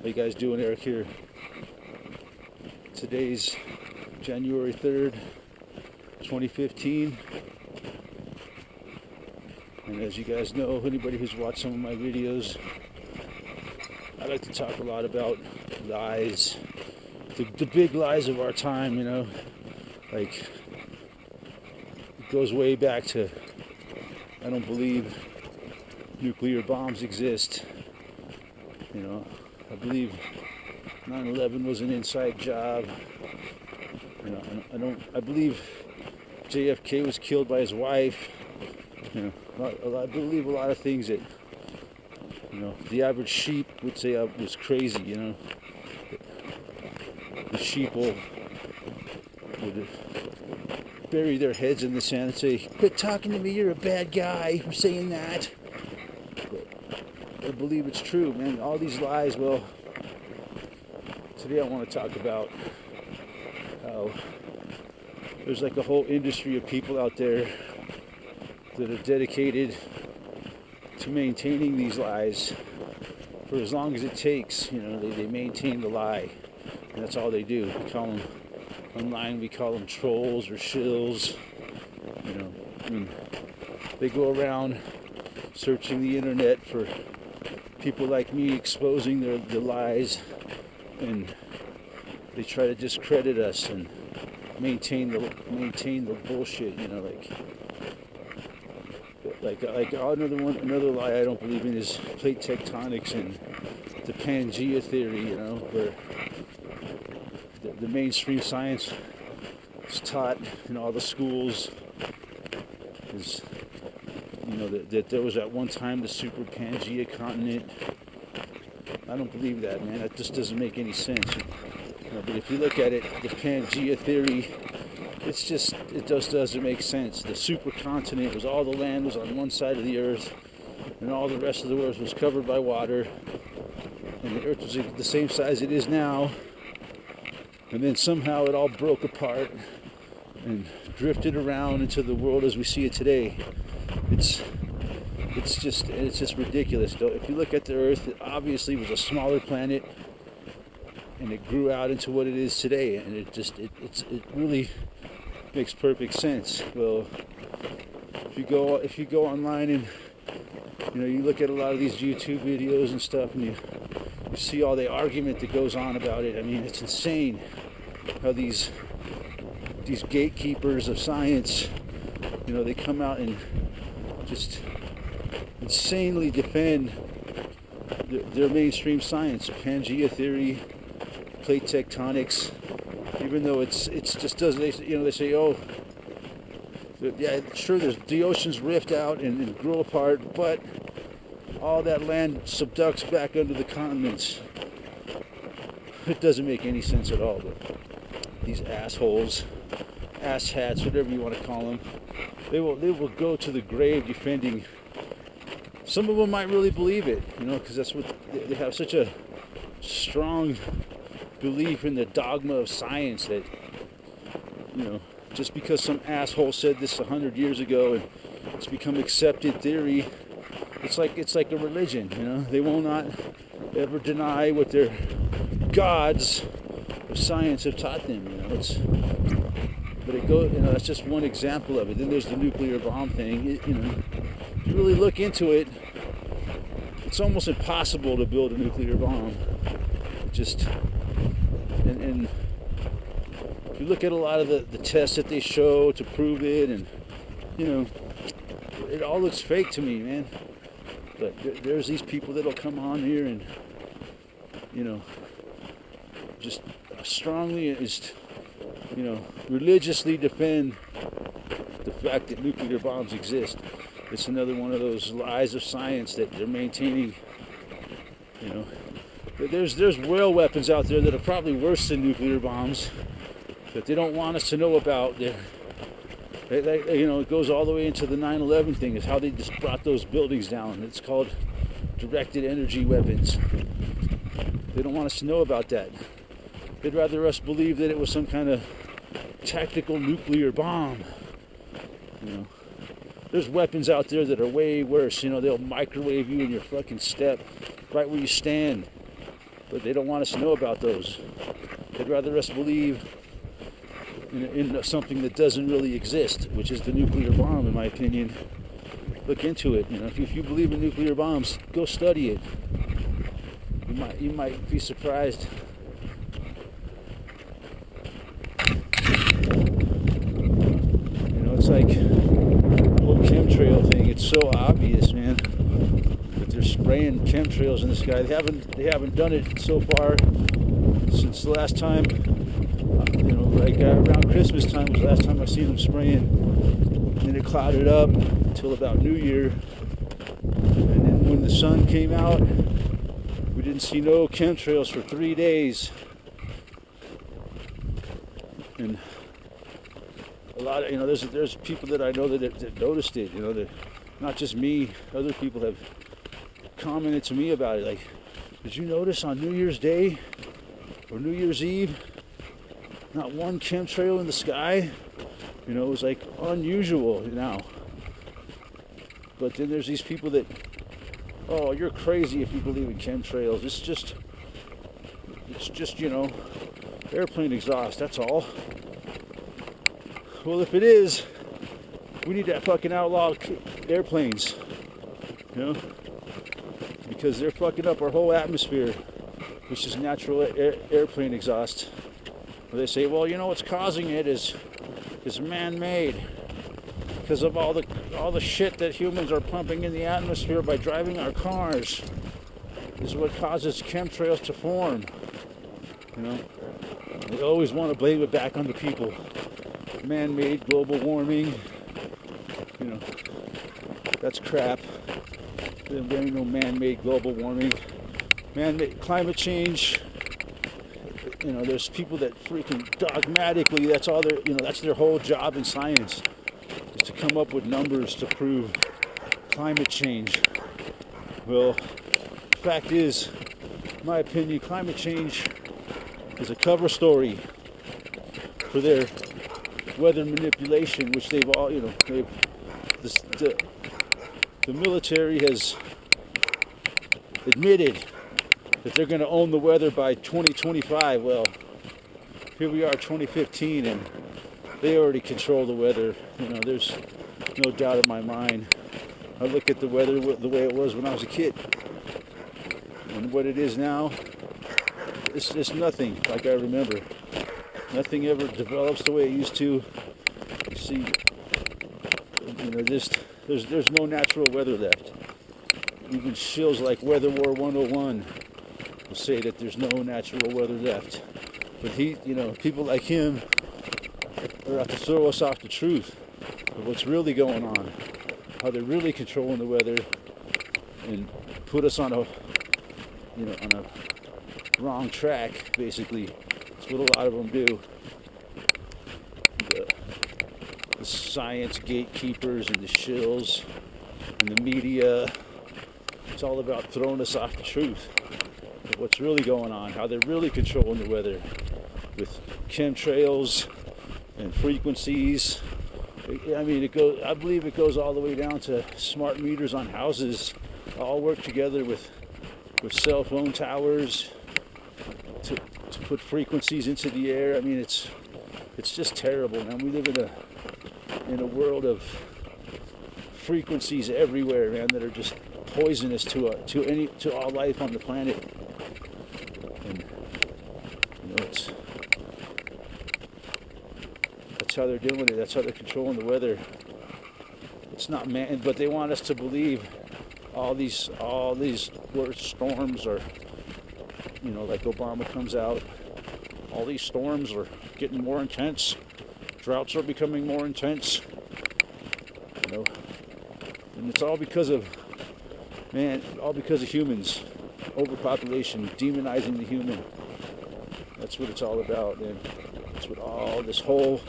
How you guys doing? Eric here. Today's January 3rd, 2015. And as you guys know, anybody who's watched some of my videos, I like to talk a lot about lies, the big lies of our time, like it goes way back to, I don't believe nuclear bombs exist. I believe 9/11 was an inside job. I believe JFK was killed by his wife. I believe a lot of things that, the average sheep would say was crazy. The sheep would bury their heads in the sand and say, "Quit talking to me, you're a bad guy for saying that." I believe it's true, man. All these lies. Well, today I want to talk about how there's like a whole industry of people out there that are dedicated to maintaining these lies for as long as it takes. They maintain the lie, and that's all they do. We call them online, we call them trolls or shills. They go around searching the internet for people like me exposing their lies, and they try to discredit us and maintain the bullshit. Like another lie I don't believe in is plate tectonics and the Pangea theory. Where the mainstream science is taught in all the schools is that there was at one time the super Pangea continent. I don't believe that, man. That just doesn't make any sense. But if you look at it, the Pangea theory, it just doesn't make sense. The supercontinent was all the land was on one side of the earth, and all the rest of the earth was covered by water, and the earth was the same size it is now, and then somehow it all broke apart and drifted around into the world as we see it today. It's just ridiculous. If you look at the earth, it obviously was a smaller planet, and it grew out into what it is today, and it really makes perfect sense. Well, if you go online and you look at a lot of these YouTube videos and stuff, and you see all the argument that goes on about it. I mean, it's insane how these gatekeepers of science, they come out and just insanely defend their mainstream science, Pangea theory, plate tectonics, even though it just doesn't. They say, oh, yeah, sure, the oceans rift out and grow apart, but all that land subducts back under the continents. It doesn't make any sense at all. But these assholes, asshats, whatever you want to call them, they will go to the grave defending. Some of them might really believe it, because that's what they have, such a strong belief in the dogma of science that, just because some asshole said this 100 years ago and it's become accepted theory, it's like a religion. They will not ever deny what their gods of science have taught them. But it goes. That's just one example of it. Then there's the nuclear bomb thing. If you really look into it, it's almost impossible to build a nuclear bomb. And if you look at a lot of the tests that they show to prove it, and it all looks fake to me, man. But there's these people that'll come on here and just strongly religiously defend the fact that nuclear bombs exist. It's another one of those lies of science that they're maintaining. There's whale weapons out there that are probably worse than nuclear bombs that they don't want us to know about. It goes all the way into the 9/11 thing, is how they just brought those buildings down. It's called directed energy weapons. They don't want us to know about that. They'd rather us believe that it was some kind of tactical nuclear bomb. There's weapons out there that are way worse. They'll microwave you in your fucking step right where you stand. But they don't want us to know about those. They'd rather us believe in something that doesn't really exist, which is the nuclear bomb, in my opinion. Look into it. If you believe in nuclear bombs, go study it. You might be surprised. It's like the whole chemtrail thing. It's so obvious, man. That they're spraying chemtrails in the sky. They haven't done it so far since the last time. Around Christmas time was the last time I seen them spraying. And it clouded up until about New Year. And then when the sun came out, we didn't see no chemtrails for 3 days. And a lot of, there's people that I know that noticed it, that not just me, other people have commented to me about it. Like, did you notice on New Year's Day or New Year's Eve, not one chemtrail in the sky? It was like unusual now. But then there's these people that, oh, you're crazy if you believe in chemtrails. It's just, airplane exhaust, that's all. Well, if it is, we need to fucking outlaw airplanes, because they're fucking up our whole atmosphere, which is natural airplane exhaust. They say, well, what's causing it is man-made, because of all the shit that humans are pumping in the atmosphere by driving our cars. This is what causes chemtrails to form. They always want to blame it back on the people. Man-made global warming, that's crap. There ain't no man-made global warming. Man-made climate change. There's people that freaking dogmatically, that's all that's their whole job in science, is to come up with numbers to prove climate change. Well, the fact is, in my opinion, climate change is a cover story for their weather manipulation, which they've all, the military has admitted that they're going to own the weather by 2025. Well, here we are, 2015, and they already control the weather. There's no doubt in my mind. I look at the weather the way it was when I was a kid, and what it is now, it's nothing like I remember. Nothing ever develops the way it used to. See, there's no natural weather left. Even shills like Weather War 101 will say that there's no natural weather left. But people like him are out to throw us off the truth of what's really going on, how they're really controlling the weather, and put us on a wrong track, basically. That's what a lot of them do. The science gatekeepers and the shills and the media, it's all about throwing us off the truth of what's really going on, how they're really controlling the weather with chemtrails and frequencies. I believe it goes all the way down to smart meters on houses, all work together with cell phone towers to put frequencies into the air. It's just terrible, man. We live in a world of frequencies everywhere, man, that are just poisonous to all life on the planet. And that's how they're doing it. That's how they're controlling the weather. It's not man, but they want us to believe all these worst storms are, like Obama comes out, all these storms are getting more intense, droughts are becoming more intense, and it's all because of humans, overpopulation, demonizing the human. That's what it's all about, and that's what all this whole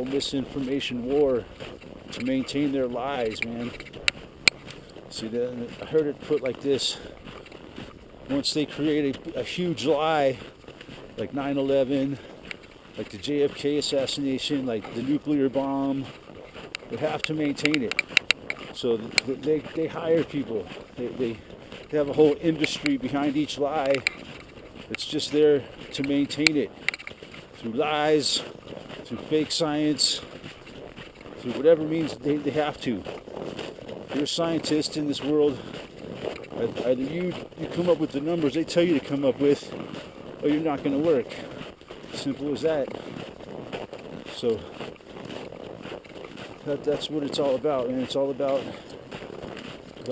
misinformation war to maintain their lies, man. See, I heard it put like this: once they create a huge lie, like 9/11, like the JFK assassination, like the nuclear bomb, they have to maintain it. So they hire people. They They have a whole industry behind each lie. It's just there to maintain it through lies, through fake science, through whatever means they have to. If you're a scientist in this world, either you come up with the numbers they tell you to come up with, or you're not going to work. Simple as that. So that's what it's all about, and it's all about it's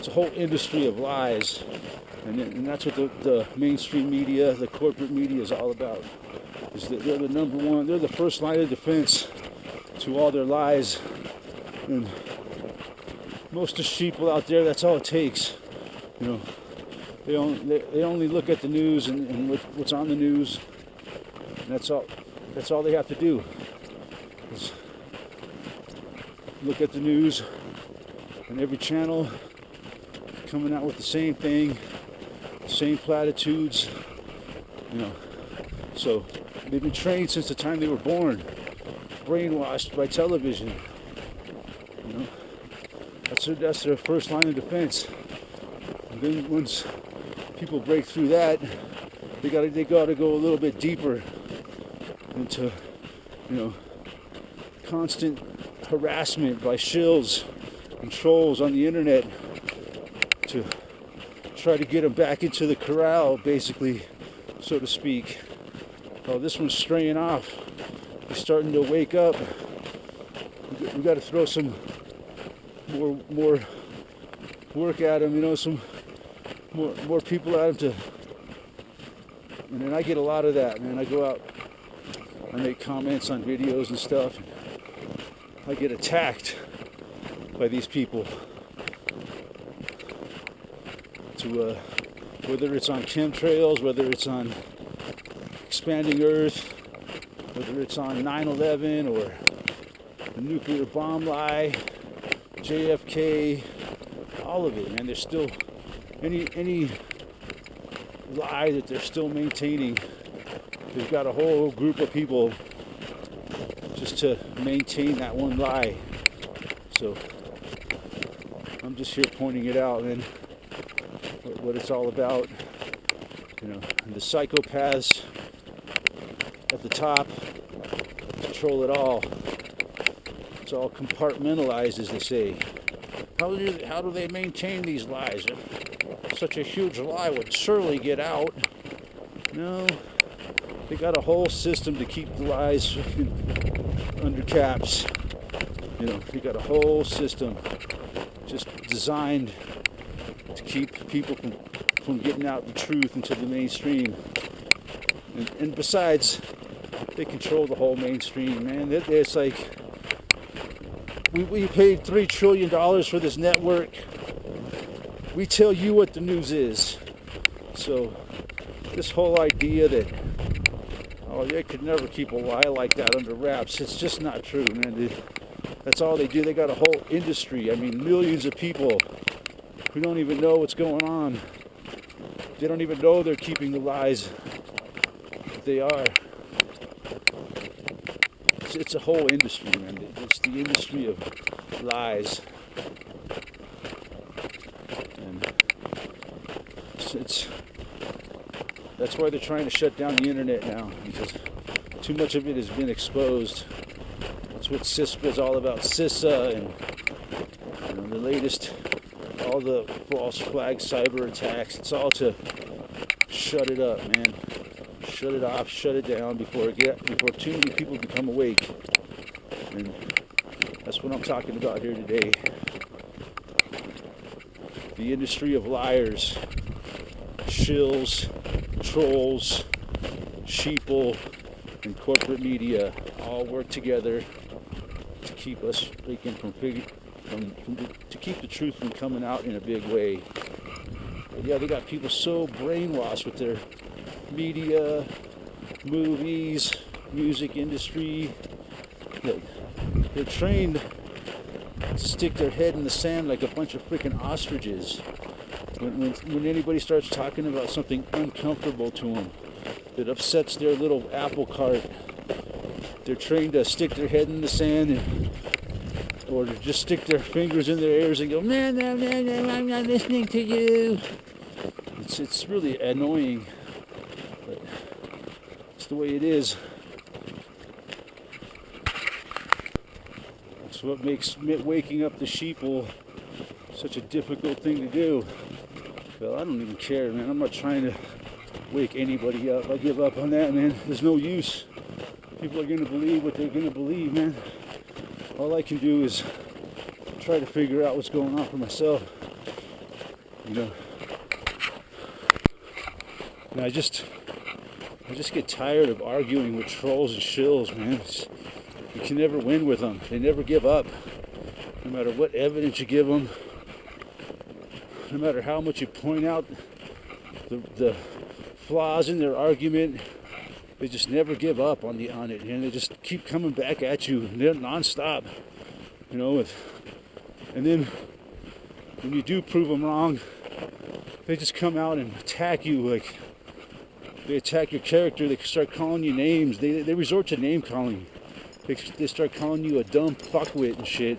a whole industry of lies, and that's what the mainstream media, the corporate media is all about. Is that they're the number one, they're the first line of defense to all their lies, and most of the people out there, that's all it takes. They only look at the news and what's on the news, and that's all they have to do is look at the news, and every channel coming out with the same thing, same platitudes. So they've been trained since the time they were born, brainwashed by television. That's their first line of defense. And then once people break through that, they got to go a little bit deeper into constant harassment by shills and trolls on the internet to try to get them back into the corral, basically, so to speak. Oh, this one's straying off. He's starting to wake up. We got to throw some more work at him, some more people at him to. And then I get a lot of that, man. I go out, I make comments on videos and stuff. I get attacked by these people to whether it's on chemtrails, whether it's on expanding Earth, whether it's on 9/11 or the nuclear bomb lie, JFK, all of it, man. There's still any lie that they're still maintaining. They've got a whole group of people just to maintain that one lie. So I'm just here pointing it out, and what it's all about. And the psychopaths at the top control it all. It's all compartmentalized, as they say. How do they maintain these lies? Such a huge lie would surely get out. No, they got a whole system to keep the lies under caps. They got a whole system just designed to keep people from getting out the truth into the mainstream. And besides, they control the whole mainstream, man. It's like we paid $3 trillion for this network. We tell you what the news is. So this whole idea that they could never keep a lie like that under wraps, it's just not true, man. That's all they do. They got a whole industry. I mean, millions of people who don't even know what's going on. They don't even know they're keeping the lies. They are. It's a whole industry, man. It's the industry of lies. And that's why they're trying to shut down the internet now, because too much of it has been exposed. That's what CISPA is all about. CISA and the latest, all the false flag cyber attacks. It's all to shut it up, man. Shut it off, shut it down before too many people become awake. And that's what I'm talking about here today. The industry of liars, shills, trolls, sheeple, and corporate media all work together to keep us freaking to keep the truth from coming out in a big way. But yeah, they got people so brainwashed with their media, movies, music industry. They're trained to stick their head in the sand like a bunch of freaking ostriches. When anybody starts talking about something uncomfortable to them that upsets their little apple cart, they're trained to stick their head in the sand or to just stick their fingers in their ears and go, no, no, no, no, I'm not listening to you. It's really annoying, but it's the way it is. That's what makes waking up the sheeple such a difficult thing to do. Well, I don't even care, man. I'm not trying to wake anybody up. I give up on that, man. There's no use. People are going to believe what they're going to believe, man. All I can do is try to figure out what's going on for myself. You know. And I just get tired of arguing with trolls and shills, man. You can never win with them. They never give up. No matter what evidence you give them, no matter how much you point out the flaws in their argument, they just never give up on it, and they just keep coming back at you non-stop. You know, and then when you do prove them wrong, they just come out and attack you. Like, they attack your character. They start calling you names. They resort to name calling. They start calling you a dumb fuckwit and shit.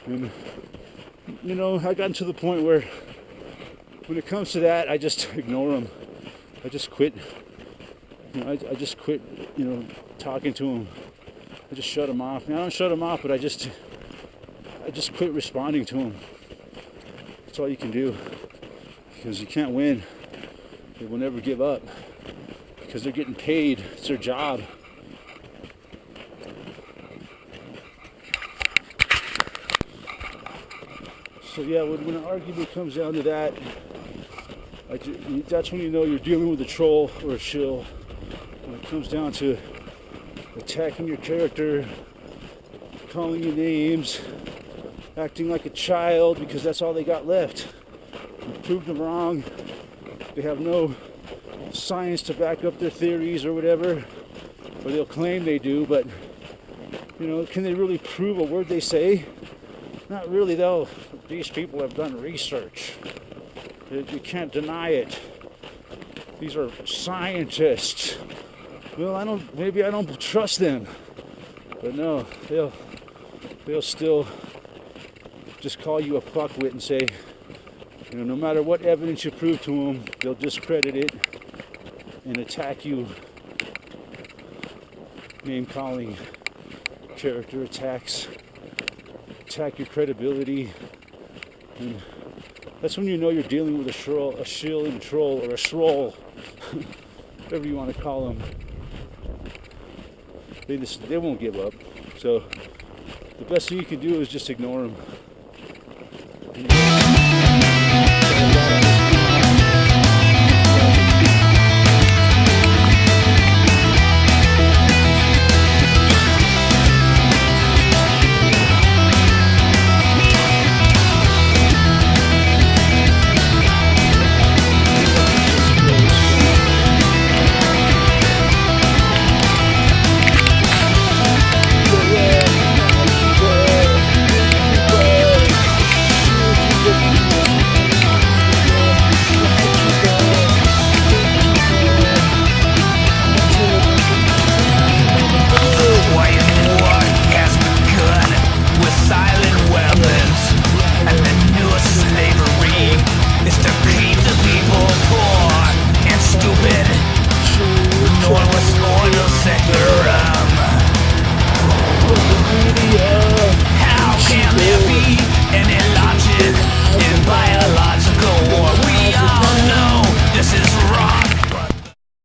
And, you know, I gotten to the point where when it comes to that, I just ignore them. I just quit. You know, I just quit, you know, talking to them. I just shut them off. Now, I don't shut them off, but I just quit responding to them. That's all you can do. Because you can't win. They will never give up. Because they're getting paid. It's their job. So yeah, when an argument comes down to that, that's when you know you're dealing with a troll or a shill. When it comes down to attacking your character, calling you names, acting like a child because that's all they got left. You proved them wrong. They have no science to back up their theories or whatever, or they'll claim they do, but you know, can they really prove a word they say? Not really, though. These people have done research. You can't deny it. These are scientists. Well, maybe I don't trust them. But no, they'll still just call you a fuckwit and say, you know, no matter what evidence you prove to them, they'll discredit it and attack you. Name calling, character attacks, attack your credibility. And that's when you know you're dealing with a shill and a troll, or a shroll, whatever you want to call them. They won't give up. So the best thing you can do is just ignore them.